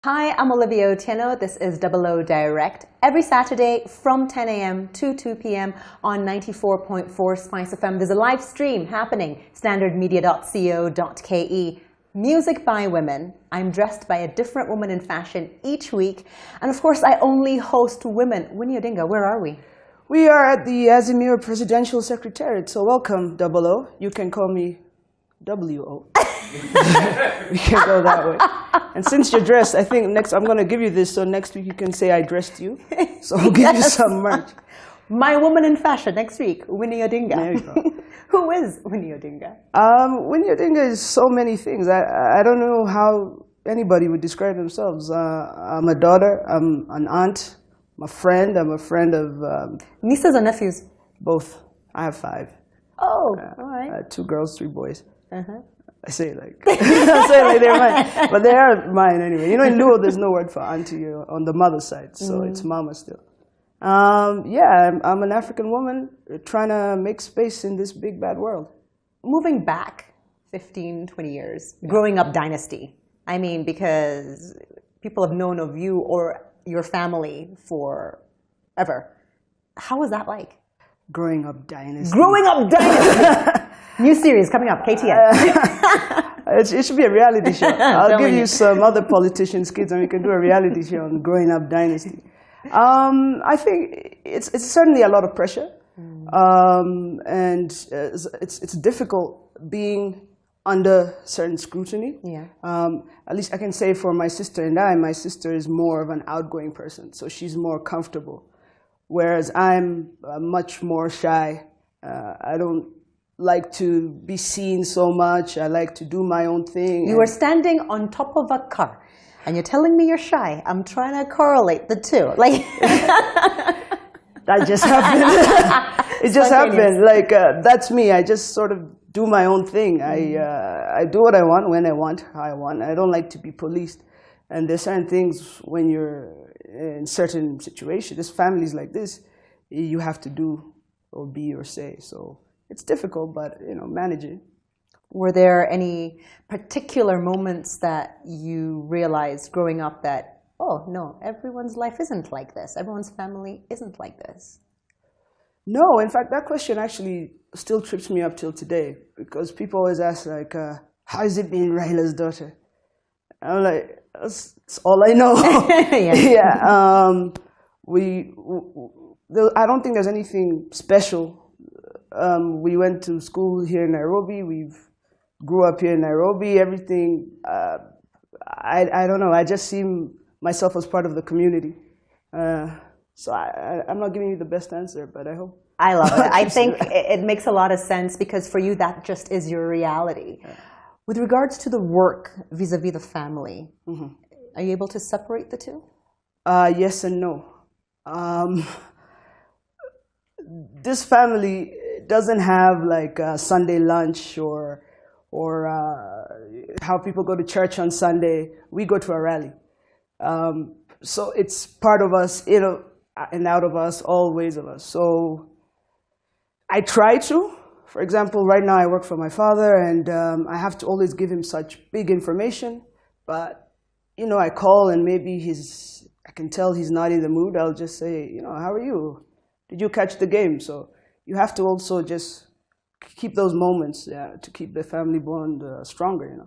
Hi, I'm Olivia Otieno. This is Double O Direct. Every Saturday from 10 a.m. to 2 p.m. on 94.4 SpiceFM. There's a live stream happening, standardmedia.co.ke. Music by women. I'm dressed by a different woman in fashion each week. And of course, I only host women. WINNIE Odinga, where are we? We are at the Azimio Presidential Secretariat. So welcome, Double O. You can call me W.O. We can go that way. And since you're dressed, I think next I'm going to give you this, so next week you can say I dressed you. So I'll give you some merch. My woman in fashion next week, WINNIE Odinga. There you go. Who is WINNIE Odinga? WINNIE Odinga is so many things. I don't know how anybody would describe themselves. I'm a daughter, I'm an aunt, I'm a friend of... Nieces or nephews? Both. I have 5. Oh, all right. 2 girls, 3 boys. Uh-huh. I say it like they're mine, but they are mine anyway. You know, in Luo, there's no word for auntie on the mother's side, so it's mama still. Yeah, I'm an African woman trying to make space in this big bad world. Moving back 15, 20 years, growing up dynasty. I mean, because people have known of you or your family forever. How was that like? Growing up dynasty. Growing up dynasty. New series coming up, KTN. It should be a reality show. I'll give you some other politicians' kids, and we can do a reality show on Growing Up Dynasty. I think it's certainly a lot of pressure, and it's difficult being under certain scrutiny. Yeah. At least I can say for my sister and I, my sister is more of an outgoing person, so she's more comfortable, whereas I'm much more shy. I don't like to be seen so much. I like to do my own thing. You are standing on top of a car, and you're telling me you're shy. I'm trying to correlate the two. Like that just happened. It just happened. Like that's me. I just sort of do my own thing. I do what I want, when I want, how I want. I don't like to be policed. And there's certain things when you're in certain situations, families like this, you have to do or be or say. So it's difficult, but manage it. Were there any particular moments that you realized growing up that, oh no, everyone's life isn't like this. Everyone's family isn't like this? No, in fact, that question actually still trips me up till today, because people always ask like, how is it being Rylo's daughter? I'm like, that's all I know. Yeah. I don't think there's anything special. We went to school here in Nairobi. We grew up here in Nairobi. Everything, I don't know. I just see myself as part of the community. So I'm not giving you the best answer, but I hope. I love it. I think it makes a lot of sense, because for you, that just is your reality. Yeah. With regards to the work vis-a-vis the family, are you able to separate the two? Yes and no. This family doesn't have like a Sunday lunch or how people go to church on Sunday. We go to a rally. So it's part of us, and out of us, all ways of us. So I try to. For example, right now I work for my father, and I have to always give him such big information. But, I call and maybe I can tell he's not in the mood. I'll just say, how are you? Did you catch the game? So you have to also just keep those moments to keep the family bond stronger,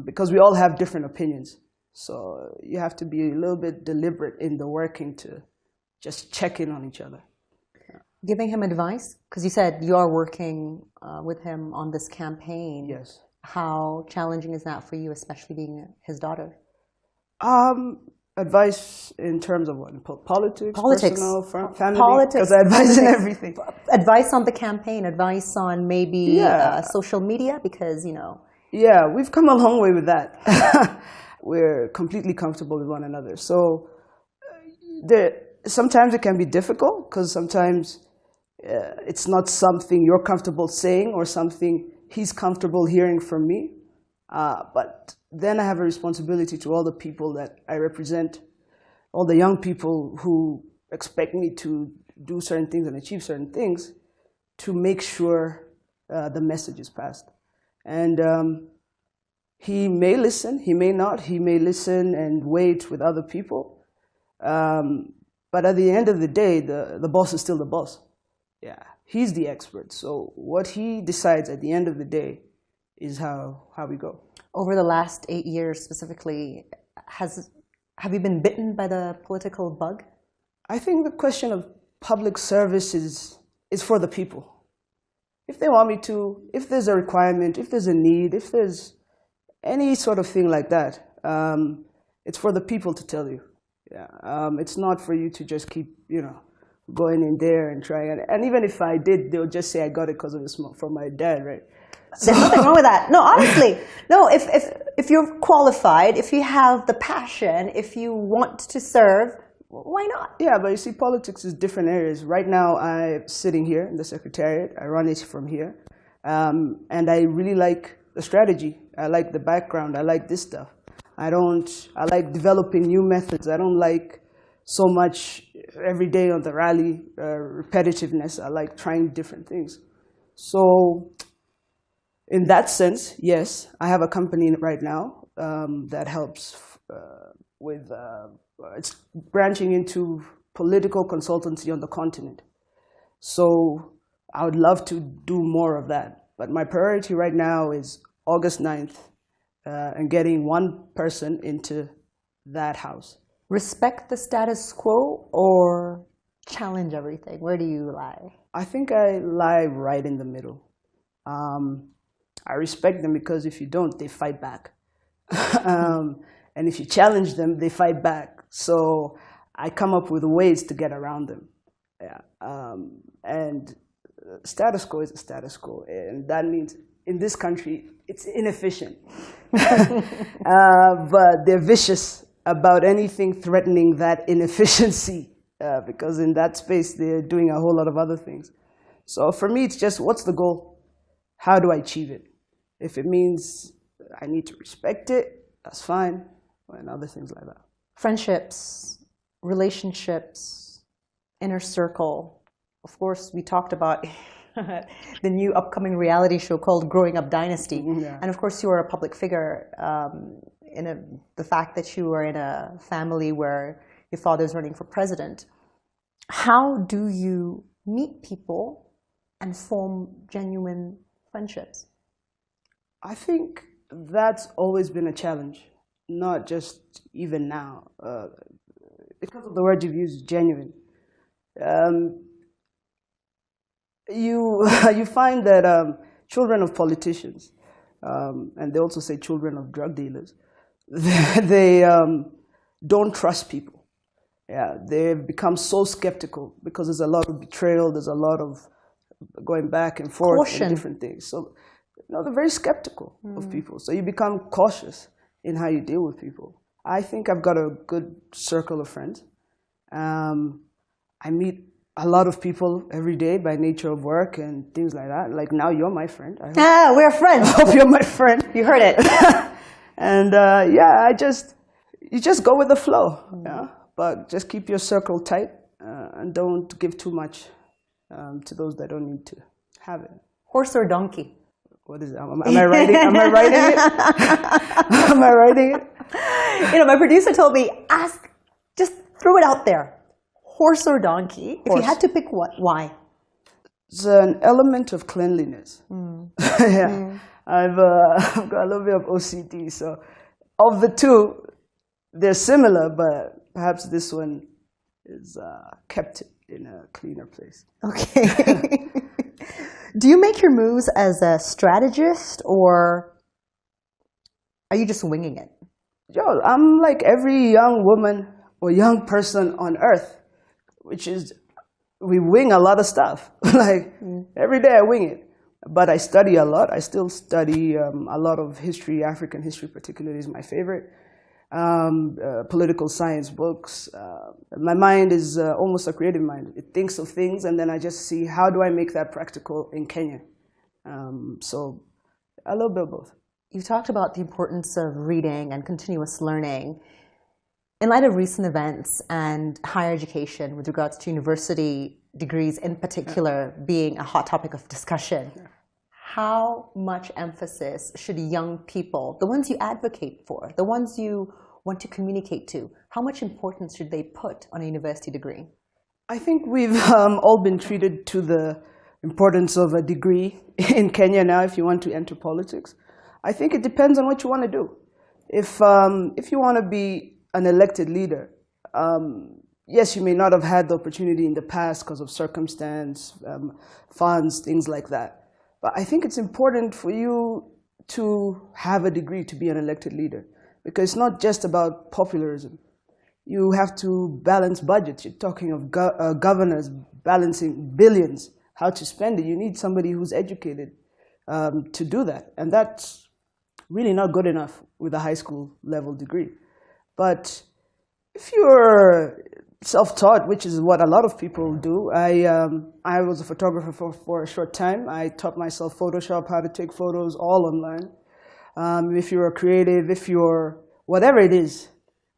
because we all have different opinions. So you have to be a little bit deliberate in the working to just check in on each other. Giving him advice? Because you said you are working with him on this campaign. Yes. How challenging is that for you, especially being his daughter? Advice in terms of what? Politics, personal, family? Politics. Because I advise in everything. Advice on the campaign, advice on maybe social media, because, Yeah, we've come a long way with that. We're completely comfortable with one another. So sometimes it can be difficult, because sometimes it's not something you're comfortable saying or something he's comfortable hearing from me. But then I have a responsibility to all the people that I represent, all the young people who expect me to do certain things and achieve certain things, to make sure the message is passed. And He may listen, he may not. He may listen and wait with other people. But at the end of the day, the boss is still the boss. Yeah, he's the expert. So what he decides at the end of the day is how we go. Over the last 8 years specifically, have you been bitten by the political bug? I think the question of public service is for the people. If they want me to, if there's a requirement, if there's a need, if there's any sort of thing like that, it's for the people to tell you. Yeah, it's not for you to just keep, going in there and trying. And even if I did, they'll just say I got it because of the smoke from my dad, right? There's nothing wrong with that. No, honestly. No, if you're qualified, if you have the passion, if you want to serve, why not? Yeah, but you see, politics is different areas. Right now, I'm sitting here in the Secretariat. I run it from here. And I really like the strategy. I like the background. I like this stuff. I like developing new methods. I don't like so much every day on the rally repetitiveness. I like trying different things. So in that sense, yes, I have a company right now that helps with, it's branching into political consultancy on the continent. So I would love to do more of that. But my priority right now is August 9th and getting one person into that house. Respect the status quo or challenge everything? Where do you lie? I think I lie right in the middle. I respect them because if you don't, they fight back. And if you challenge them, they fight back. So I come up with ways to get around them. Yeah. And status quo is a status quo. And that means in this country, it's inefficient. But they're vicious about anything threatening that inefficiency. Because in that space, they're doing a whole lot of other things. So for me, it's just, what's the goal? How do I achieve it? If it means I need to respect it, that's fine. And other things like that. Friendships, relationships, inner circle. Of course, we talked about the new upcoming reality show called Growing Up Dynasty. Yeah. And of course, you are a public figure the fact that you are in a family where your father's running for president. How do you meet people and form genuine friendships? I think that's always been a challenge, not just even now. Because of the word you've used, genuine. You find that children of politicians, and they also say children of drug dealers, they don't trust people. Yeah, they've become so skeptical because there's a lot of betrayal, there's a lot of going back and forth Caution. and different things. So, they're very skeptical of people. So you become cautious in how you deal with people. I think I've got a good circle of friends. I meet a lot of people every day by nature of work and things like that. Like now you're my friend. We're friends. I hope you're my friend. You heard it. And yeah, you just go with the flow. Yeah? But just keep your circle tight and don't give too much to those that don't need to have it. Horse or donkey? What is it? Am I writing? Am I writing it? Am I writing it? My producer told me, just throw it out there. Horse or donkey? If you had to pick what, why? It's an element of cleanliness. Yeah. I've got a little bit of OCD, so of the two, they're similar, but perhaps this one is kept in a cleaner place. Okay. Do you make your moves as a strategist, or are you just winging it? Yo, I'm like every young woman or young person on earth, which is, we wing a lot of stuff. Every day I wing it. But I study a lot. I still study a lot of history. African history particularly is my favorite. Political science books. My mind is almost a creative mind. It thinks of things, and then I just see how do I make that practical in Kenya. So a little bit of both. You talked about the importance of reading and continuous learning. In light of recent events and higher education with regards to university degrees in particular being a hot topic of discussion, how much emphasis should young people, the ones you advocate for, the ones you want to communicate to, how much importance should they put on a university degree? I think we've all been treated to the importance of a degree in Kenya now if you want to enter politics. I think it depends on what you want to do. If you want to be an elected leader, yes, you may not have had the opportunity in the past because of circumstance, funds, things like that. But I think it's important for you to have a degree to be an elected leader, because it's not just about popularism. You have to balance budgets. You're talking of governors balancing billions, how to spend it. You need somebody who's educated to do that. And that's really not good enough with a high school level degree. But if you're self-taught, which is what a lot of people do, I was a photographer for a short time. I taught myself Photoshop, how to take photos, all online. If you're a creative, if you're whatever it is,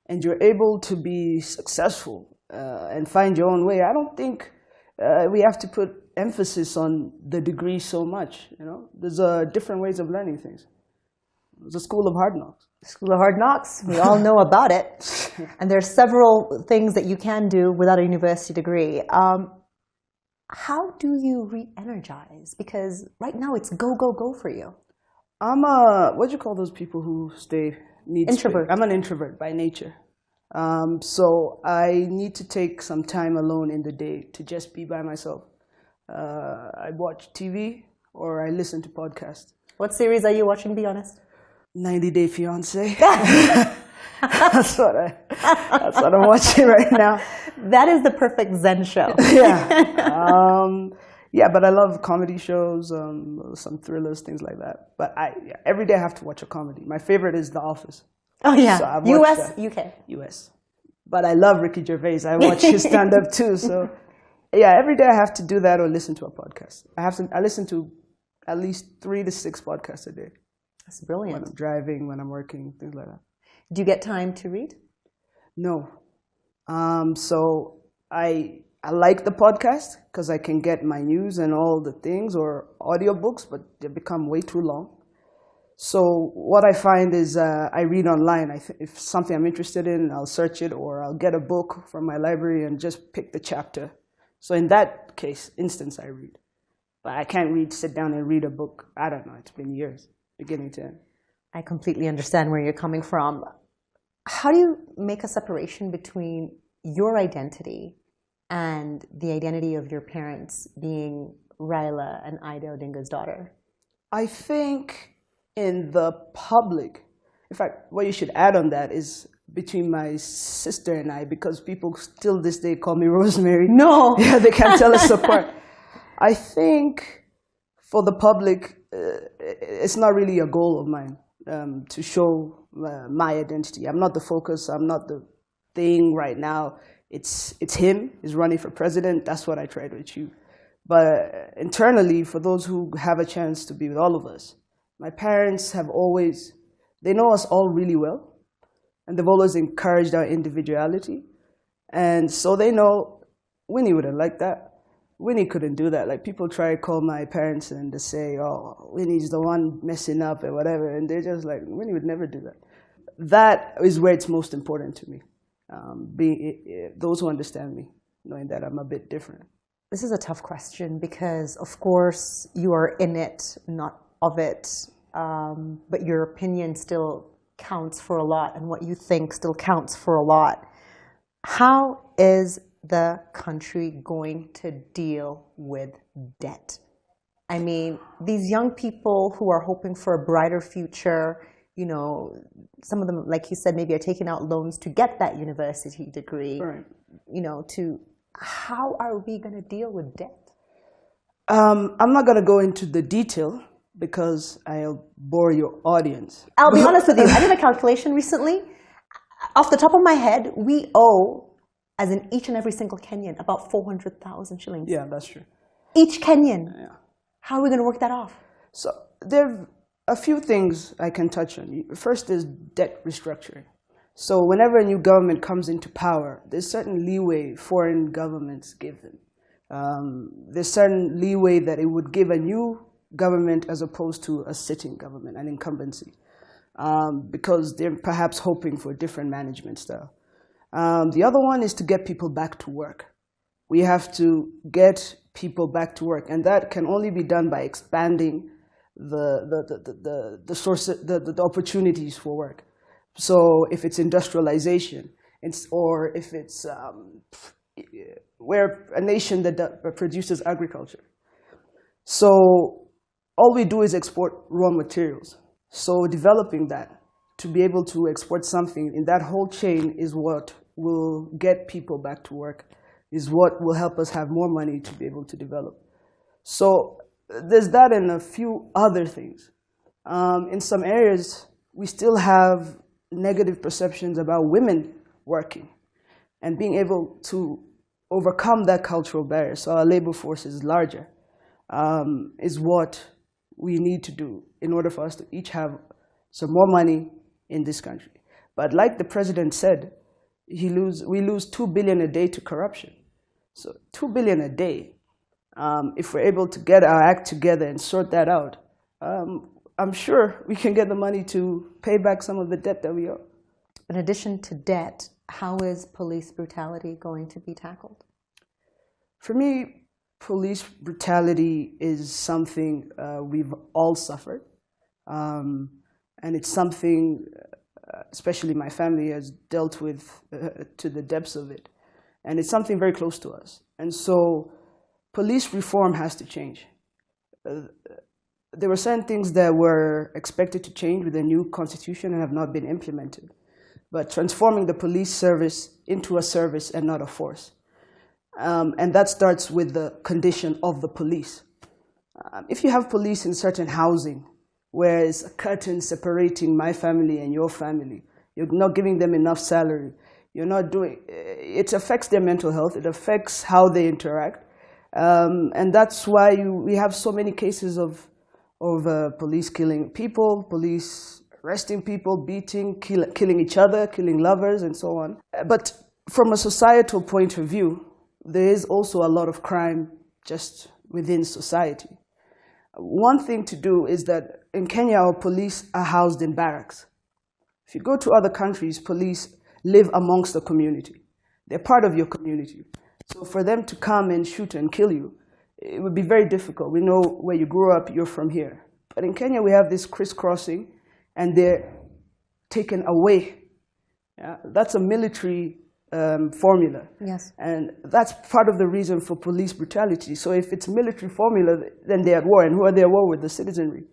and you're able to be successful and find your own way, I don't think we have to put emphasis on the degree so much. You know, there's different ways of learning things. There's a school of hard knocks. School of Hard Knocks, we all know about it. And there's several things that you can do without a university degree. How do you re-energize? Because right now it's go, go, go for you. I'm what do you call those people who need introvert. Space? I'm an introvert by nature. So I need to take some time alone in the day to just be by myself. I watch TV or I listen to podcasts. What series are you watching, be honest? 90 Day Fiancé. That's what I'm watching right now. That is the perfect Zen show. Yeah. Yeah, but I love comedy shows, some thrillers, things like that. But every day I have to watch a comedy. My favorite is The Office. Oh yeah, So US, UK. US. But I love Ricky Gervais. I watch his stand-up too. So yeah, every day I have to do that or listen to a podcast. I listen to at least 3 to 6 podcasts a day. That's brilliant. When I'm driving, when I'm working, things like that. Do you get time to read? No. So I like the podcast because I can get my news and all the things, or audiobooks, but they become way too long. So what I find is I read online. If something I'm interested in, I'll search it, or I'll get a book from my library and just pick the chapter. So in that instance, I read. But I can't sit down and read a book. I don't know. It's been years, beginning to end. I completely understand where you're coming from. How do you make a separation between your identity and the identity of your parents being Ryla and Ida Odinga's daughter? I think in the public, in fact, what you should add on that is between my sister and I, because people still this day call me Rosemary. No. Yeah, they can't tell us apart. I think for the public, it's not really a goal of mine to show my identity. I'm not the focus. I'm not the thing right now. It's him. He's running for president. That's what I try to achieve. But internally, for those who have a chance to be with all of us, my parents they know us all really well. And they've always encouraged our individuality. And so they know Winnie wouldn't like that. Winnie couldn't do that. Like, people try to call my parents and they say, oh, Winnie's the one messing up and whatever. And they're just like, Winnie would never do that. That is where it's most important to me. Those who understand me, knowing that I'm a bit different. This is a tough question because, of course, you are in it, not of it. But your opinion still counts for a lot, and what you think still counts for a lot. How is the country going to deal with debt? I mean, these young people who are hoping for a brighter future, you know, some of them, like you said, maybe are taking out loans to get that university degree. Right. You know, how are we going to deal with debt? I'm not going to go into the detail because I'll bore your audience. I'll be honest with you. I did a calculation recently. Off the top of my head, we owe, as in each and every single Kenyan, about 400,000 shillings. Yeah, that's true. Each Kenyan. Yeah. How are we going to work that off? So there are a few things I can touch on. First is debt restructuring. So whenever a new government comes into power, there's certain leeway foreign governments give them. There's certain leeway that it would give a new government as opposed to a sitting government, an incumbency, because they're perhaps hoping for a different management style. The other one is to get people back to work. We have to get people back to work, and that can only be done by expanding the opportunities for work. So if it's industrialization, or if it's we're a nation that produces agriculture. So all we do is export raw materials. So developing that to be able to export something in that whole chain is what will get people back to work, is what will help us have more money to be able to develop. So there's that and a few other things. In some areas, we still have negative perceptions about women working and being able to overcome that cultural barrier. So our labor force is larger, is what we need to do in order for us to each have some more money in this country. But like the president said, we lose $2 billion a day to corruption. So $2 billion a day. If we're able to get our act together and sort that out, I'm sure we can get the money to pay back some of the debt that we owe. In addition to debt, how is police brutality going to be tackled? For me, police brutality is something we've all suffered. And it's something, especially my family, has dealt with to the depths of it. And it's something very close to us. And so police reform has to change. There were certain things that were expected to change with the new constitution and have not been implemented. But transforming the police service into a service and not a force. And that starts with the condition of the police. If you have police in certain housing, where it's a curtain separating my family and your family, you're not giving them enough salary, you're not doing, it affects their mental health, it affects how they interact. And that's why we have so many cases of police killing people, police arresting people, beating, killing each other, killing lovers, and so on. But from a societal point of view, there is also a lot of crime just within society. One thing to do is that in Kenya, our police are housed in barracks. If you go to other countries, police live amongst the community. They're part of your community. So for them to come and shoot and kill you, it would be very difficult. We know where you grew up, you're from here. But in Kenya, we have this crisscrossing, and they're taken away. Yeah? That's a military formula. Yes. And that's part of the reason for police brutality. So if it's military formula, then they're at war. And who are they at war with? The citizenry.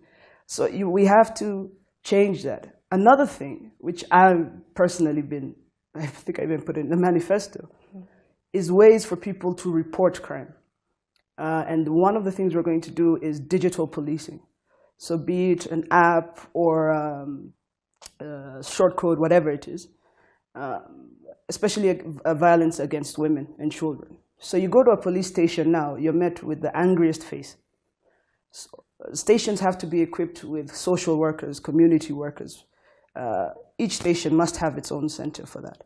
So we have to change that. Another thing, which I've personally I think I even put it in the manifesto, is ways for people to report crime. And one of the things we're going to do is digital policing. So be it an app or short code, whatever it is, especially violence against women and children. So you go to a police station now, you're met with the angriest face. So stations have to be equipped with social workers, community workers. Each station must have its own center for that.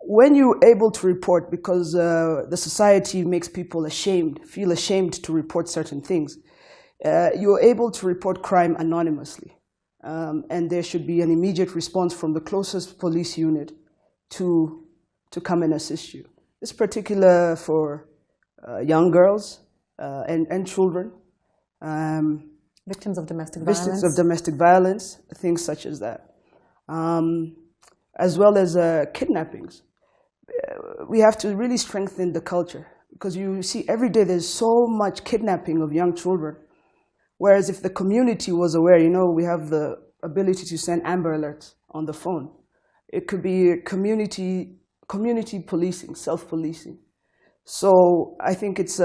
When you're able to report, because the society makes people feel ashamed to report certain things, you're able to report crime anonymously. And there should be an immediate response from the closest police unit to come and assist you. It's particular for young girls and children. Victims of domestic violence. Victims of domestic violence, things such as that. As well as kidnappings. We have to really strengthen the culture, because you see every day there's so much kidnapping of young children. Whereas if the community was aware, we have the ability to send Amber Alerts on the phone. It could be community policing, self-policing. So I think it's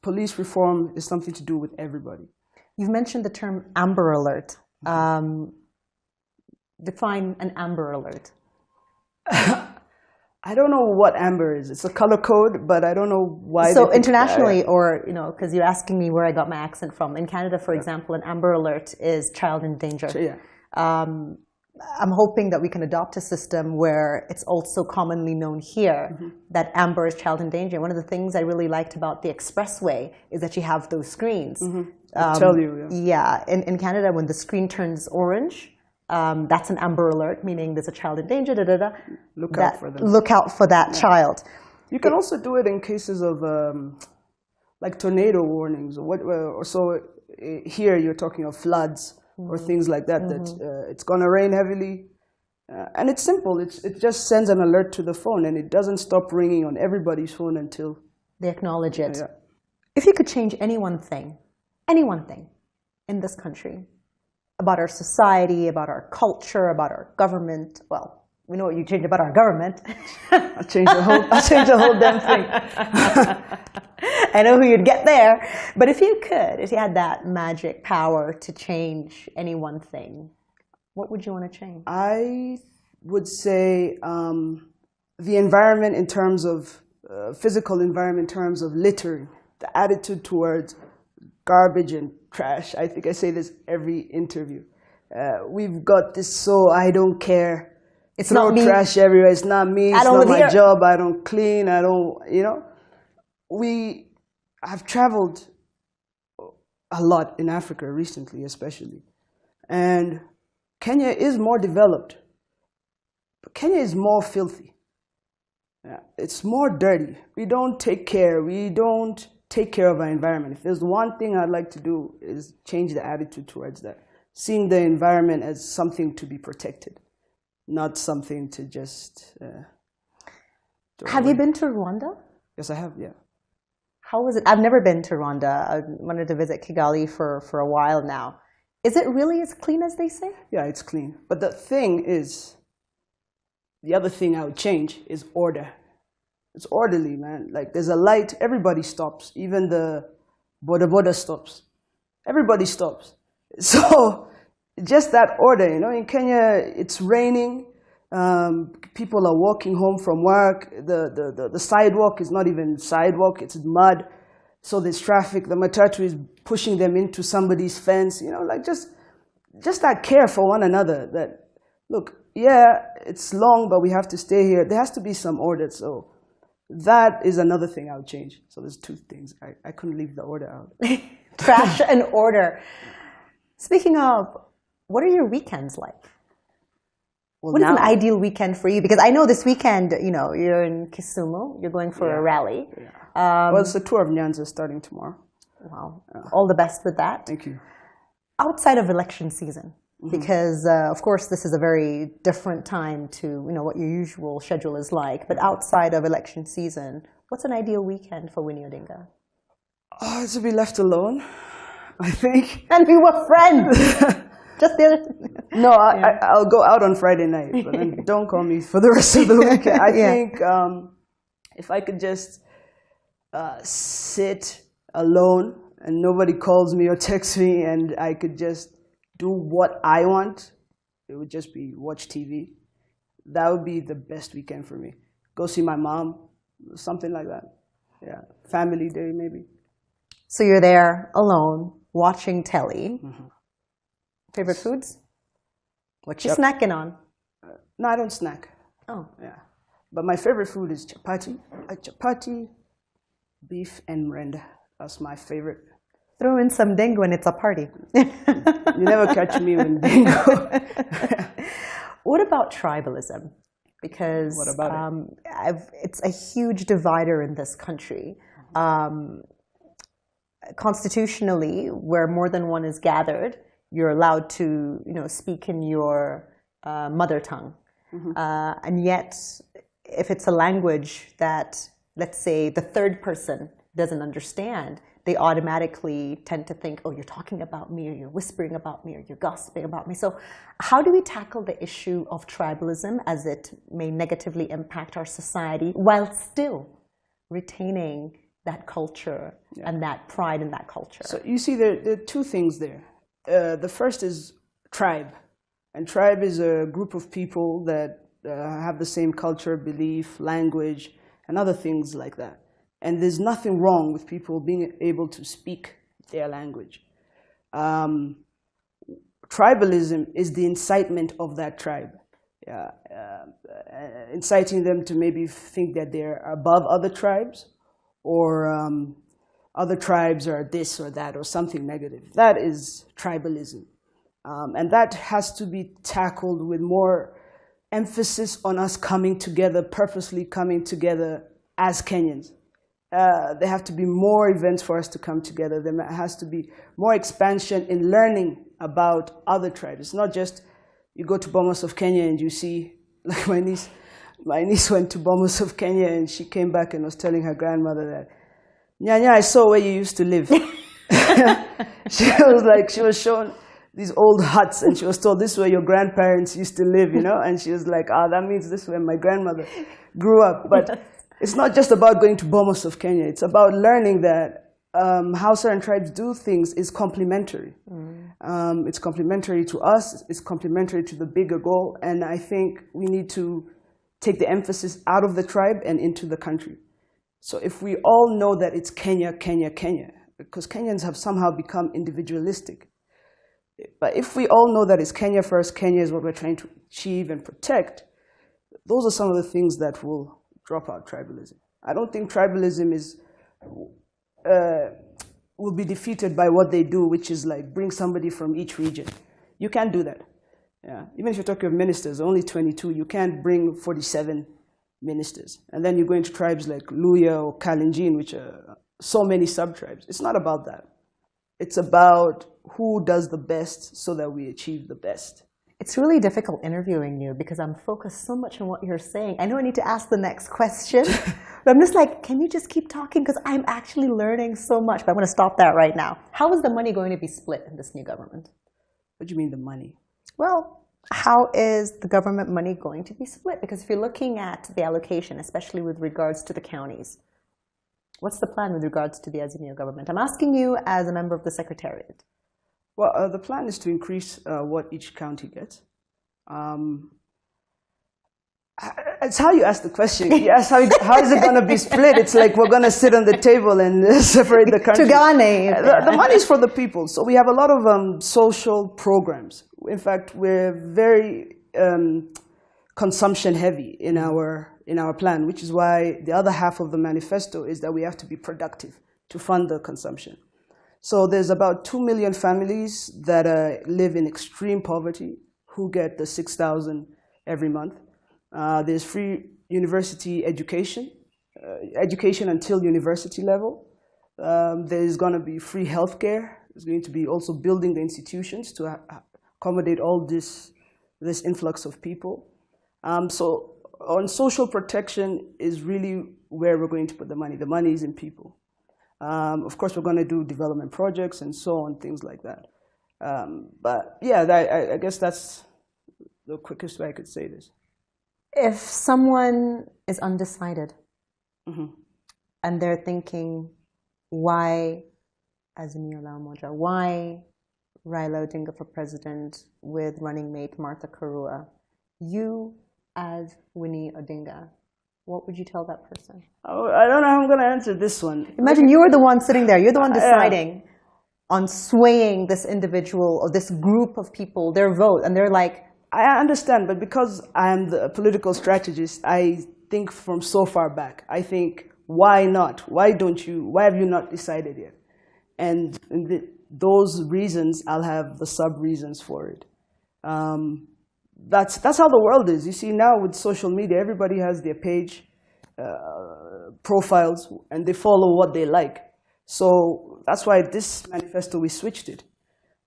police reform is something to do with everybody. You've mentioned the term Amber Alert. Define an Amber Alert. I don't know what amber is. It's a color code, but I don't know why. So internationally, or, because you're asking me where I got my accent from. In Canada, for example, an Amber Alert is child in danger. Yeah. I'm hoping that we can adopt a system where it's also commonly known here that amber is child in danger. One of the things I really liked about the expressway is that you have those screens. Tell you, Yeah, in Canada, when the screen turns orange, that's an amber alert, meaning there's a child in danger. Look out for them. Look out for that child. You can also do it in cases of like tornado warnings. Or so here you're talking of floods or things like that. That it's going to rain heavily, and it's simple. It just sends an alert to the phone, and it doesn't stop ringing on everybody's phone until they acknowledge it. Yeah. If you could change any one thing in this country, about our society, about our culture, about our government, well, we know what you change about our government. I'll change the whole damn thing. I know who you'd get there. But if you had that magic power to change any one thing, what would you want to change? I would say the environment in terms of, physical environment in terms of littering, the attitude towards garbage and trash. I think I say this every interview. We've got this I don't care. It's Throw not me. trash everywhere. It's not me. It's not my job. I don't clean. I don't, I've traveled a lot in Africa recently, especially. And Kenya is more developed. But Kenya is more filthy. It's more dirty. We don't take care. We don't take care of our environment. If there's one thing I'd like to do is change the attitude towards that. Seeing the environment as something to be protected, not something to just Have you been to Rwanda? Yes, I have, yeah. How was it? I've never been to Rwanda. I wanted to visit Kigali for a while now. Is it really as clean as they say? Yeah, it's clean. But the thing is, the other thing I would change is order. It's orderly, man. Like, there's a light, everybody stops. Even the boda stops. Everybody stops. So, just that order, in Kenya, it's raining. People are walking home from work. The sidewalk is not even sidewalk, it's mud. So there's traffic. The matatu is pushing them into somebody's fence. Like just that care for one another. That, look, yeah, it's long, but we have to stay here. There has to be some order. So that is another thing I would change. So there's two things. I couldn't leave the order out. Trash and order. Speaking of, what are your weekends like? Well, what is an ideal weekend for you? Because I know this weekend, you're in Kisumu. You're going for a rally. Yeah. Well, it's the tour of Nyanza starting tomorrow. Wow. All the best with that. Thank you. Outside of election season, because, of course, this is a very different time to, what your usual schedule is like. But outside of election season, what's an ideal weekend for WINNIE ODINGA? Oh, to be left alone, I think. And we were friends. Just the other. No, I'll go out on Friday night, but then don't call me for the rest of the weekend. I think if I could just sit alone and nobody calls me or texts me and I could just do what I want, it would just be watch TV. That would be the best weekend for me. Go see my mom, something like that. Yeah, family day maybe. So you're there alone, watching telly. Favorite foods? What you snacking on? No, I don't snack. Oh. Yeah. But my favorite food is chapati. Chapati, beef, and mrenda. That's my favorite. Throw in some dengue and it's a party. You never catch me with dengue. What about tribalism? Because what about it? It's a huge divider in this country. Constitutionally, where more than one is gathered, you're allowed to, speak in your mother tongue. And yet, if it's a language that, let's say, the third person doesn't understand, they automatically tend to think, oh, you're talking about me, or you're whispering about me, or you're gossiping about me. So how do we tackle the issue of tribalism as it may negatively impact our society while still retaining that culture and that pride in that culture? So you see, there are two things there. The first is tribe. And tribe is a group of people that have the same culture, belief, language, and other things like that. And there's nothing wrong with people being able to speak their language. Tribalism is the incitement of that tribe. Inciting them to maybe think that they're above other tribes or other tribes are this or that or something negative. That is tribalism. And that has to be tackled with more emphasis on us coming together, purposely coming together as Kenyans. There have to be more events for us to come together. There has to be more expansion in learning about other tribes. It's not just you go to Bomas of Kenya and you see, like my niece went to Bomas of Kenya and she came back and was telling her grandmother that, Nyanya, I saw where you used to live. She was shown these old huts and she was told this is where your grandparents used to live, you know? And she was like, that means this is where my grandmother grew up. But it's not just about going to Bomas of Kenya. It's about learning that how certain tribes do things is complementary. It's complementary to us. It's complementary to the bigger goal. And I think we need to take the emphasis out of the tribe and into the country. So if we all know that it's Kenya, Kenya, Kenya, because Kenyans have somehow become individualistic. But if we all know that it's Kenya first, Kenya is what we're trying to achieve and protect, those are some of the things that will drop out tribalism. I don't think tribalism will be defeated by what they do, which is like bring somebody from each region. You can't do that. Yeah. Even if you're talking of ministers, only 22, you can't bring 47 ministers. And then you go into tribes like Luya or Kalenjin, which are so many sub-tribes. It's not about that. It's about who does the best so that we achieve the best. It's really difficult interviewing you because I'm focused so much on what you're saying. I know I need to ask the next question, but I'm just like, can you just keep talking? Because I'm actually learning so much. But I'm going to stop that right now. How is the money going to be split in this new government? What do you mean the money? Well, how is the government money going to be split? Because if you're looking at the allocation, especially with regards to the counties, what's the plan with regards to the Azimio government? I'm asking you as a member of the Secretariat. Well, the plan is to increase what each county gets. It's how you ask the question. You ask how is it going to be split? It's like we're going to sit on the table and separate the country. The money is for the people. So we have a lot of social programs. In fact, we're very consumption heavy in our plan, which is why the other half of the manifesto is that we have to be productive to fund the consumption. So there's about 2 million families that live in extreme poverty who get the 6,000 every month. There's free university education, education until university level. There's going to be free healthcare. There's going to be also building the institutions to accommodate all this influx of people. So on social protection is really where we're going to put the money. The money is in people. Of course, we're going to do development projects and so on, things like that. But yeah, I guess that's the quickest way I could say this. If someone is undecided and they're thinking, why Azimio La Umoja? Why Rylo Jenga for president with running mate Martha Karua? You as Winnie Odinga, what would you tell that person? Oh, I don't know how I'm going to answer this one. Imagine you were the one sitting there. You're the one deciding on swaying this individual or this group of people, their vote, and they're like... I understand, but because I'm the political strategist, I think from so far back. I think, why not? Why have you not decided yet? And those reasons, I'll have the sub-reasons for it. That's how the world is. You see, now with social media, everybody has their page, profiles, and they follow what they like. So that's why this manifesto, we switched it.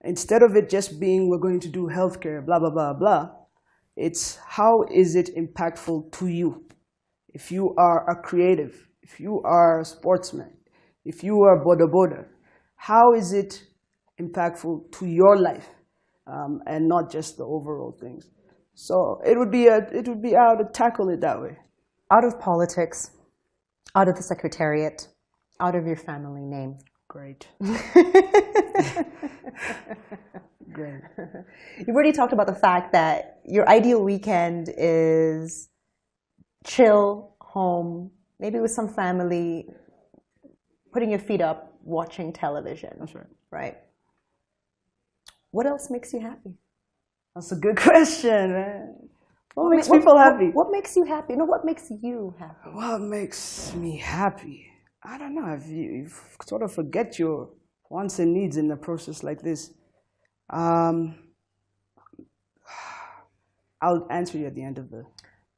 Instead of it just being, we're going to do healthcare, blah, blah, blah, blah, it's how is it impactful to you? If you are a creative, if you are a sportsman, if you are boda, how is it impactful to your life and not just the overall things? So it would be how to tackle it that way. Out of politics, out of the Secretariat, out of your family name. Great. Great. You've already talked about the fact that your ideal weekend is chill, home, maybe with some family, putting your feet up, watching television. That's right. Right? What else makes you happy? That's a good question, man. What makes people happy? What makes you happy? No, what makes you happy? What makes me happy? I don't know, if you sort of forget your wants and needs in a process like this. I'll answer you at the end of the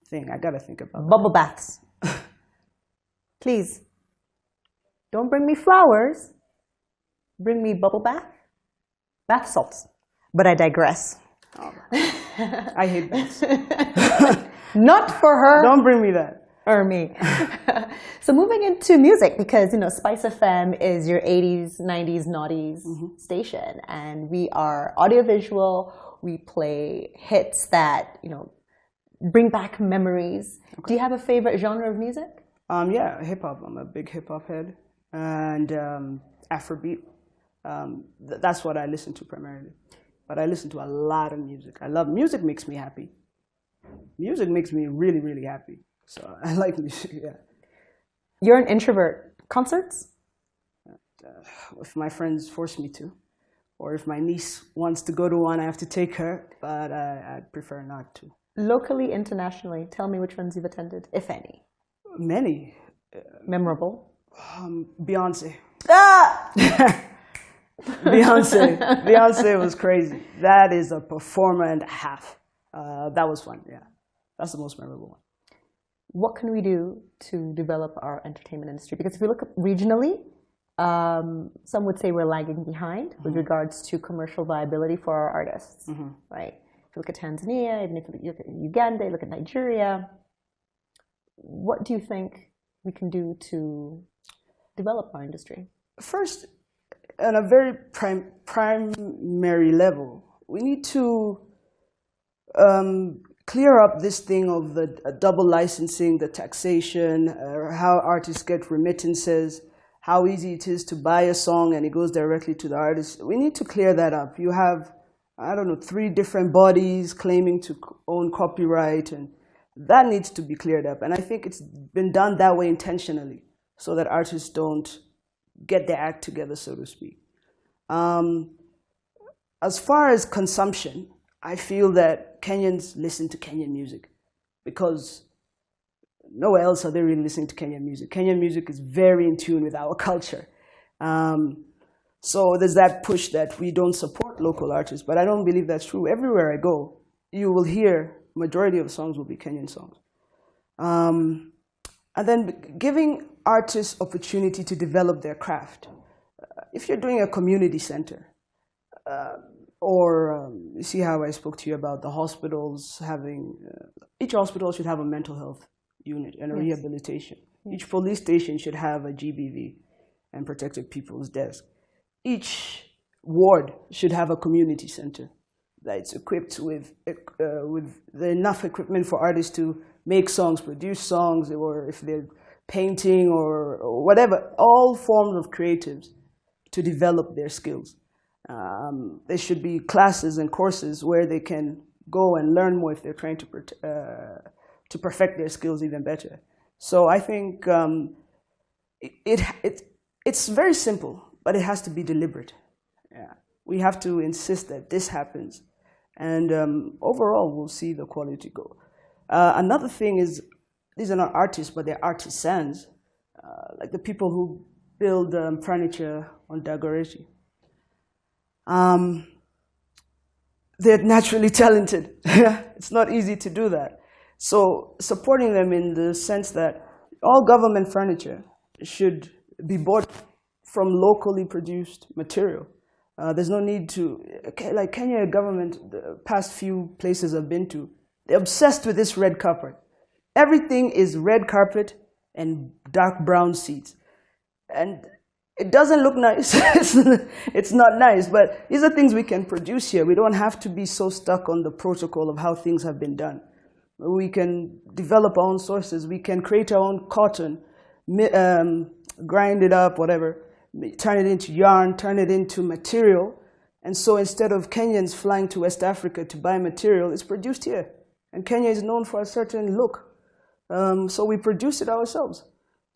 thing. I gotta think about Bubble baths. Please. Don't bring me flowers. Bring me bubble bath. Bath salts. But I digress. Oh, I hate baths. Not for her. Don't bring me that. Or me. So moving into music, because SpiceFM is your 80s, 90s, noughties station, and we are audiovisual. We play hits that bring back memories. Okay. Do you have a favorite genre of music? Yeah, hip hop. I'm a big hip hop head, and Afrobeat. That's what I listen to primarily. But I listen to a lot of music. I love music. Makes me happy. Music makes me really, really happy. So I like music, yeah. You're an introvert. Concerts? If my friends force me to, or if my niece wants to go to one, I have to take her, but I'd prefer not to. Locally, internationally, tell me which ones you've attended, if any. Many. Memorable? Beyonce. Ah! Beyonce was crazy. That is a performer and a half. That was fun, yeah. That's the most memorable one. What can we do to develop our entertainment industry? Because if we look regionally, some would say we're lagging behind with regards to commercial viability for our artists, right? If you look at Tanzania, even if you look at Uganda, you look at Nigeria, what do you think we can do to develop our industry? First, on a very primary level, we need to clear up this thing of the double licensing, the taxation, how artists get remittances, how easy it is to buy a song and it goes directly to the artist. We need to clear that up. You have, 3 different bodies claiming to own copyright, and that needs to be cleared up. And I think it's been done that way intentionally so that artists don't get their act together, so to speak. As far as consumption, I feel that Kenyans listen to Kenyan music because nowhere else are they really listening to Kenyan music. Kenyan music is very in tune with our culture. So there's that push that we don't support local artists, but I don't believe that's true. Everywhere I go, you will hear majority of songs will be Kenyan songs. And then giving artists opportunity to develop their craft. If you're doing a community center, you see how I spoke to you about the hospitals having, each hospital should have a mental health unit and a rehabilitation. Each police station should have a GBV and protected people's desk. Each ward should have a community center that's equipped with enough equipment for artists to make songs, produce songs, or if they're painting or whatever, all forms of creatives to develop their skills. There should be classes and courses where they can go and learn more if they're trying to perfect their skills even better. So I think it's very simple, but it has to be deliberate. Yeah. We have to insist that this happens, and overall we'll see the quality go. Another thing is, these are not artists, but they're artisans, like the people who build furniture on Dagoretti. They're naturally talented. It's not easy to do that. So supporting them in the sense that all government furniture should be bought from locally produced material. There's no need to, like Kenya government, the past few places I've been to, they're obsessed with this red carpet. Everything is red carpet and dark brown seats. And it doesn't look nice. It's not nice, but these are things we can produce here. We don't have to be so stuck on the protocol of how things have been done. We can develop our own sources. We can create our own cotton, grind it up, whatever, turn it into yarn, turn it into material. And so instead of Kenyans flying to West Africa to buy material, it's produced here. And Kenya is known for a certain look. So we produce it ourselves.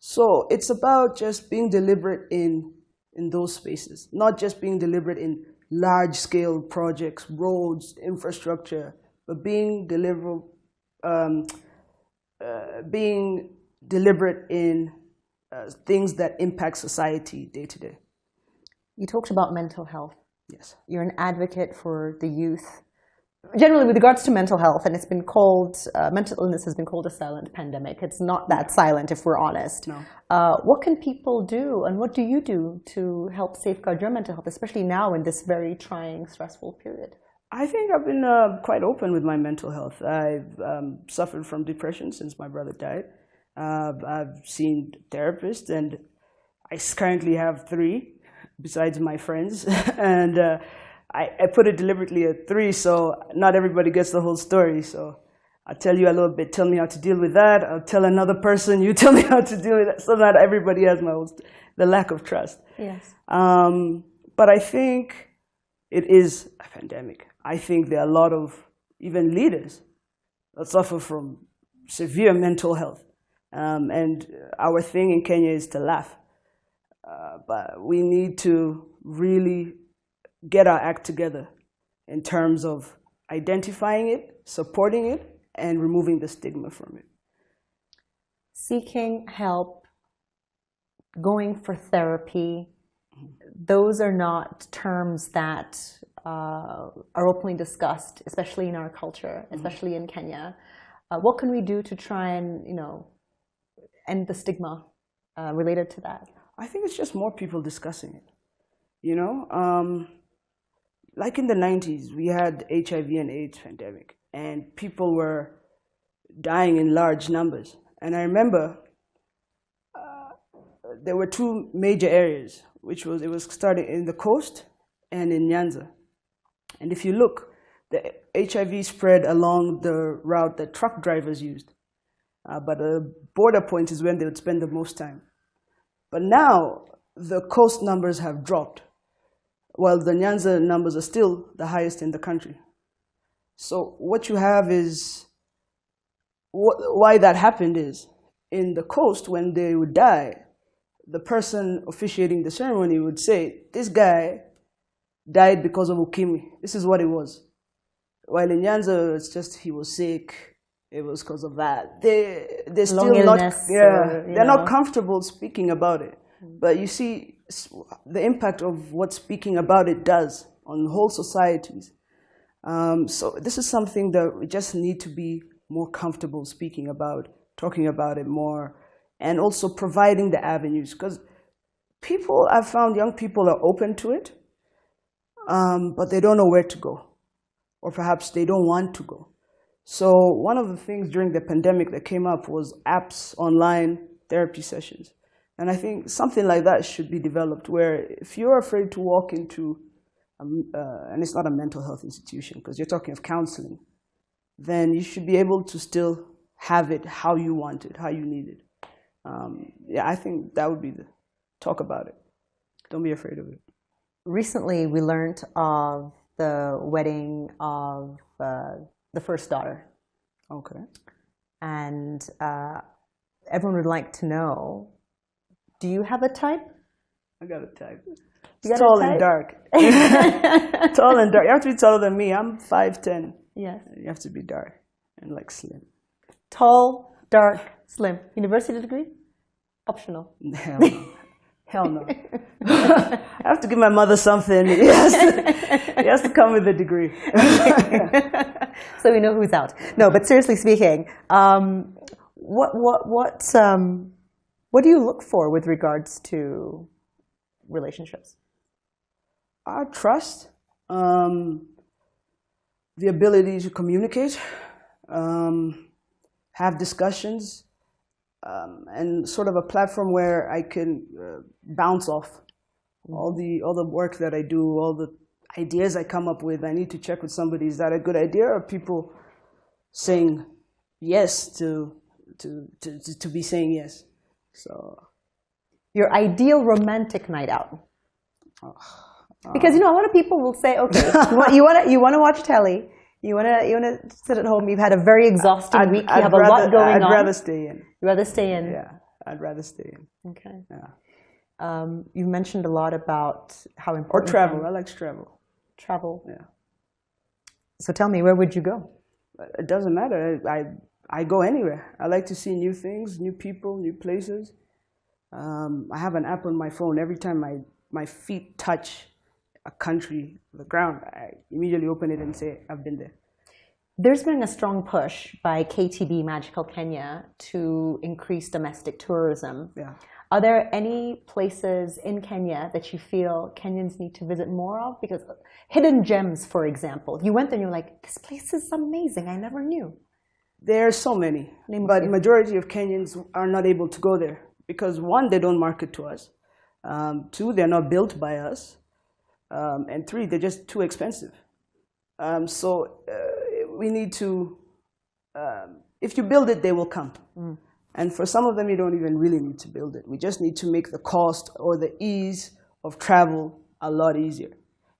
So it's about just being deliberate in those spaces, not just being deliberate in large-scale projects, roads, infrastructure, but being deliberate in things that impact society day to day. You talked about mental health. Yes. You're an advocate for the youth. Generally, with regards to mental health, and it's been called, mental illness has been called a silent pandemic. It's not that silent, if we're honest. No. What can people do, and what do you do to help safeguard your mental health, especially now in this very trying, stressful period? I think I've been quite open with my mental health. I've suffered from depression since my brother died. I've seen therapists, and I currently have 3 besides my friends. And I put it deliberately at 3, so not everybody gets the whole story. So I'll tell you a little bit, tell me how to deal with that. I'll tell another person, you tell me how to deal with it, so that everybody has the lack of trust. Yes. But I think it is a pandemic. I think there are a lot of even leaders that suffer from severe mental health. And our thing in Kenya is to laugh. But we need to really get our act together in terms of identifying it, supporting it, and removing the stigma from it. Seeking help, going for therapy, those are not terms that are openly discussed, especially in our culture, especially in Kenya. What can we do to try and, end the stigma related to that? I think it's just more people discussing it. Like in the 90s, we had HIV and AIDS pandemic, and people were dying in large numbers. And I remember there were 2 major areas, it was starting in the coast and in Nyanza. And if you look, the HIV spread along the route that truck drivers used. But the border point is when they would spend the most time. But now the coast numbers have dropped, while the Nyanza numbers are still the highest in the country. So what you have is, why that happened is, in the coast, when they would die, the person officiating the ceremony would say, this guy died because of ukimwi. This is what it was. While in Nyanza, it's just he was sick. It was because of that. They're still they're not comfortable speaking about it. But you see the impact of what speaking about it does on whole societies. So this is something that we just need to be more comfortable speaking about, talking about it more, and also providing the avenues. Because I've found young people are open to it, but they don't know where to go. Or perhaps they don't want to go. So one of the things during the pandemic that came up was apps, online therapy sessions. And I think something like that should be developed, where if you're afraid to walk into, and it's not a mental health institution, because you're talking of counseling, then you should be able to still have it how you want it, how you need it. I think that would be talk about it. Don't be afraid of it. Recently, we learned of the wedding of the first daughter. Okay. And everyone would like to know, do you have a type? I got a type. Tall and dark. Tall and dark. You have to be taller than me. I'm 5'10". Yes. You have to be dark and slim. Tall, dark, slim. University degree? Optional. Hell no. Hell no. I have to give my mother something. He has to come with a degree. So we know who's out. No, but seriously speaking, what do you look for with regards to relationships? Trust, the ability to communicate, have discussions, and sort of a platform where I can bounce off all the work that I do, all the ideas I come up with. I need to check with somebody, is that a good idea, or are people saying yes to be saying yes? So, your ideal romantic night out. Because a lot of people will say, okay, you want to watch telly, you want to sit at home. You've had a very exhausting week. You have a lot going on. I'd rather stay in. You'd rather stay in. Yeah, I'd rather stay in. Okay. Yeah. You've mentioned a lot about how important. Or travel. I like to travel. Travel. Yeah. So tell me, where would you go? It doesn't matter. I go anywhere. I like to see new things, new people, new places. I have an app on my phone. Every time my feet touch a country, the ground, I immediately open it and say, I've been there. There's been a strong push by KTB Magical Kenya to increase domestic tourism. Yeah. Are there any places in Kenya that you feel Kenyans need to visit more of? Because hidden gems, for example, you went there and you're like, this place is amazing, I never knew. There are so many, but the majority of Kenyans are not able to go there because one, they don't market to us. Two, they're not built by us. And three, they're just too expensive. So we need to, if you build it, they will come. And for some of them, you don't even really need to build it. We just need to make the cost or the ease of travel a lot easier.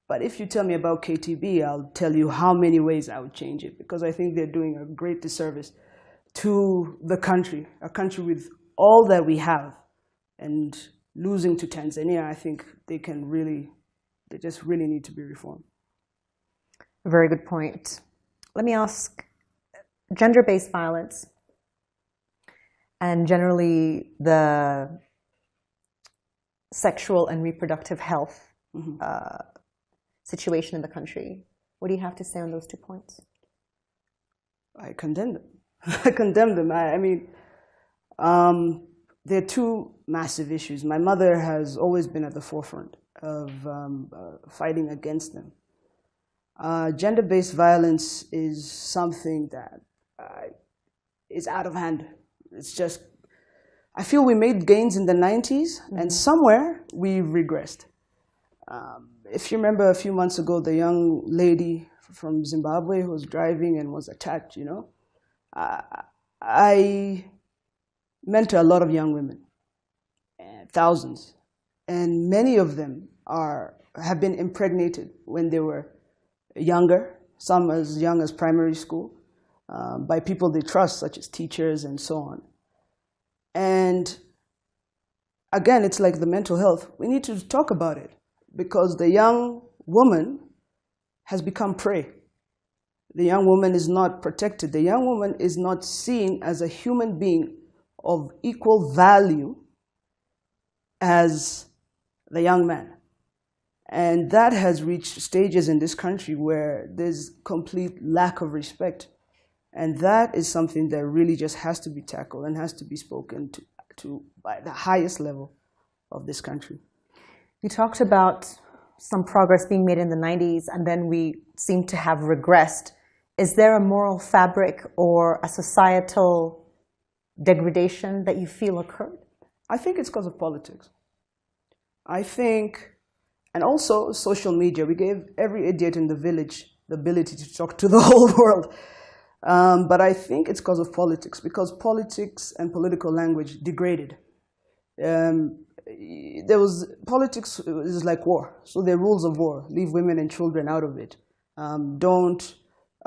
But if you tell me about KTB, I'll tell you how many ways I would change it, because I think they're doing a great disservice to the country, a country with all that we have. And losing to Tanzania, I think they just really need to be reformed. Very good point. Let me ask, gender-based violence and generally the sexual and reproductive health situation in the country. What do you have to say on those 2 points? I condemn them. I condemn them. I mean, there are two massive issues. My mother has always been at the forefront of fighting against them. Gender-based violence is something that is out of hand. It's just, I feel we made gains in the 90s, and somewhere we've regressed. If you remember a few months ago, the young lady from Zimbabwe who was driving and was attacked, you know, I mentor a lot of young women, thousands, and many of them have been impregnated when they were younger, some as young as primary school, by people they trust, such as teachers and so on. And again, it's like the mental health. We need to talk about it because the young woman has become prey. The young woman is not protected. The young woman is not seen as a human being of equal value as the young man. And that has reached stages in this country where there's complete lack of respect. And that is something that really just has to be tackled and has to be spoken to by the highest level of this country. You talked about some progress being made in the 90s, and then we seem to have regressed. Is there a moral fabric or a societal degradation that you feel occurred? I think it's because of politics. I think, and also social media. We gave every idiot in the village the ability to talk to the whole world. But I think it's because of politics, because politics and political language degraded. Politics is like war, so there are rules of war. Leave women and children out of it. Don't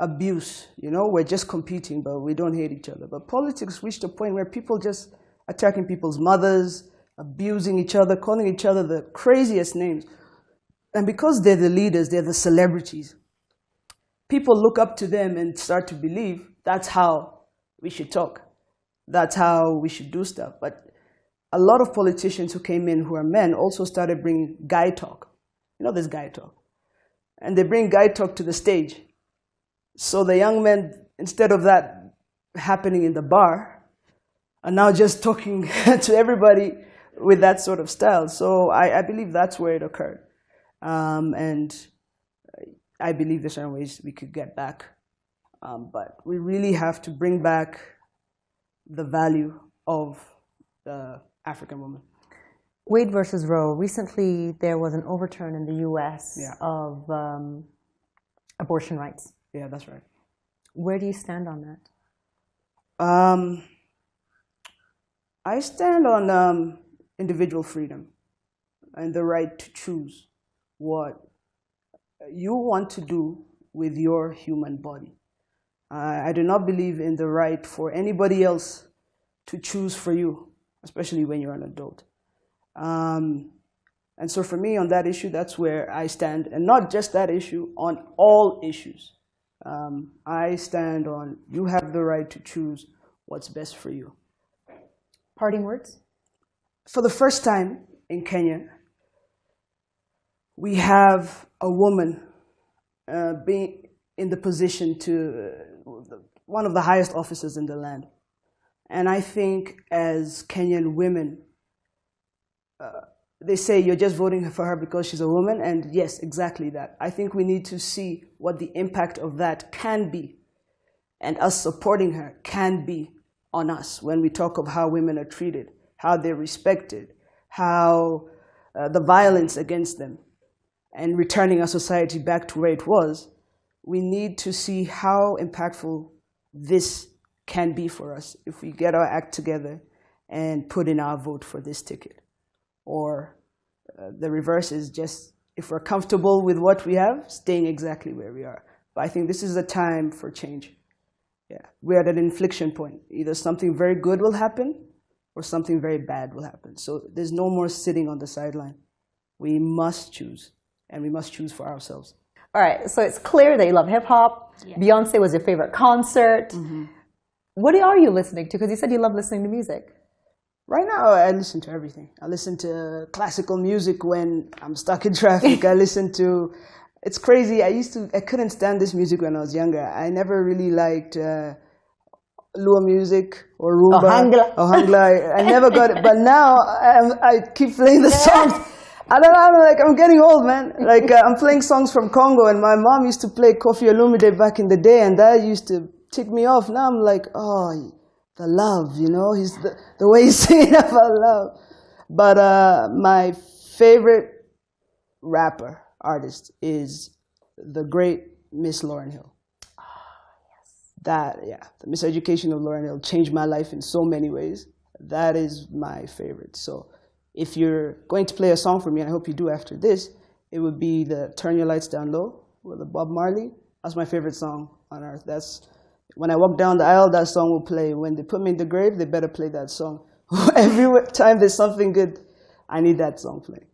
abuse, you know, we're just competing, but we don't hate each other. But politics reached a point where people just attacking people's mothers, abusing each other, calling each other the craziest names. And because they're the leaders, they're the celebrities, people look up to them and start to believe that's how we should talk. That's how we should do stuff. But a lot of politicians who came in who are men also started bringing guy talk. You know, there's guy talk. And they bring guy talk to the stage. So the young men, instead of that happening in the bar, are now just talking to everybody with that sort of style. So I believe that's where it occurred. And I believe there's certain ways we could get back. But we really have to bring back the value of the African woman. Wade versus Roe. Recently, there was an overturn in the U.S. of abortion rights. Yeah, that's right. Where do you stand on that? I stand on individual freedom and the right to choose what you want to do with your human body. I do not believe in the right for anybody else to choose for you, especially when you're an adult. And so for me on that issue, that's where I stand. And not just that issue, on all issues. I stand on you have the right to choose what's best for you. Parting words? for the first time in Kenya, we have a woman being in the position to one of the highest offices in the land. And I think as Kenyan women, they say you're just voting for her because she's a woman, and yes, exactly that. I think we need to see what the impact of that can be, and us supporting her can be on us when we talk of how women are treated, how they're respected, how the violence against them, and returning our society back to where it was. We need to see how impactful this can be for us if we get our act together and put in our vote for this ticket. Or the reverse is just, if we're comfortable with what we have, staying exactly where we are. But I think this is a time for change. Yeah, we're at an inflection point. Either something very good will happen or something very bad will happen. So there's no more sitting on the sideline. We must choose, and we must choose for ourselves. All right, so it's clear that you love hip-hop. Yeah. Beyonce was your favorite concert. Mm-hmm. What are you listening to? Because you said you love listening to music. Right now, I listen to everything. I listen to classical music when I'm stuck in traffic. I listen to... It's crazy. I couldn't stand this music when I was younger. I never really liked Lua music or rumba. Ohangla. I never got it. But now I keep playing the songs. I don't know, I'm getting old, man. I'm playing songs from Congo, and my mom used to play Koffi Olomide back in the day, and that used to tick me off. Now I'm like, oh, the love, he's the way he's singing about love. But my favorite rapper, artist, is the great Miss Lauryn Hill. The miseducation of Lauryn Hill changed my life in so many ways. That is my favorite. So if you're going to play a song for me, and I hope you do after this, it would be the Turn Your Lights Down Low with the Bob Marley. That's my favorite song on earth. That's when I walk down the aisle, that song will play. When they put me in the grave, they better play that song. Every time there's something good, I need that song playing.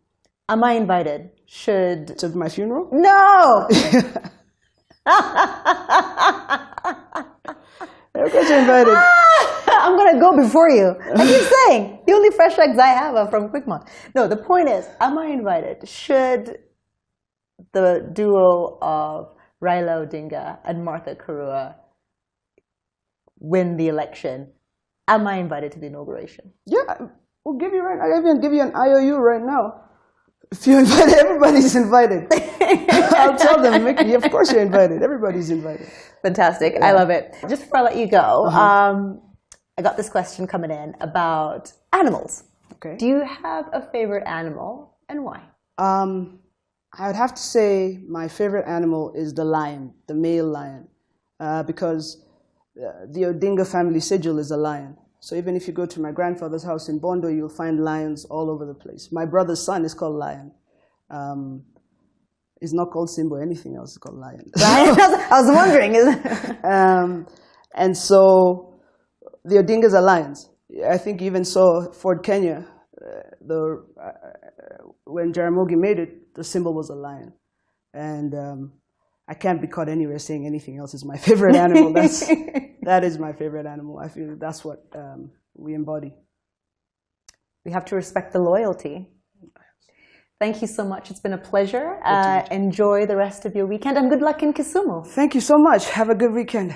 Am I invited? To my funeral? No! Of course you're invited. I'm going to go before you. I keep saying, the only fresh eggs I have are from Quickmont. No, the point is, am I invited? Should the duo of Rylo Jenga and Martha Karua win the election, am I invited to the inauguration? Yeah, we'll give you I'll even give you an IOU right now. If you invite, everybody's invited. I'll tell them, Mickey, of course you're invited. Everybody's invited. Fantastic. Yeah. I love it. Just before I let you go, I got this question coming in about animals. Okay. Do you have a favorite animal and why? I would have to say my favorite animal is the lion, the male lion, because the Odinga family sigil is a lion. So even if you go to my grandfather's house in Bondo, you'll find lions all over the place. My brother's son is called Lion. It's not called Simba or anything else. It's called Lion. I was wondering. And so the Odingas are lions. I think you even saw Fort Kenya, when Jaramogi made it, the symbol was a lion. And I can't be caught anywhere saying anything else is my favorite animal. That is my favorite animal. I feel that's what we embody. We have to respect the loyalty. Thank you so much. It's been a pleasure. Enjoy the rest of your weekend, and good luck in Kisumu. Thank you so much. Have a good weekend.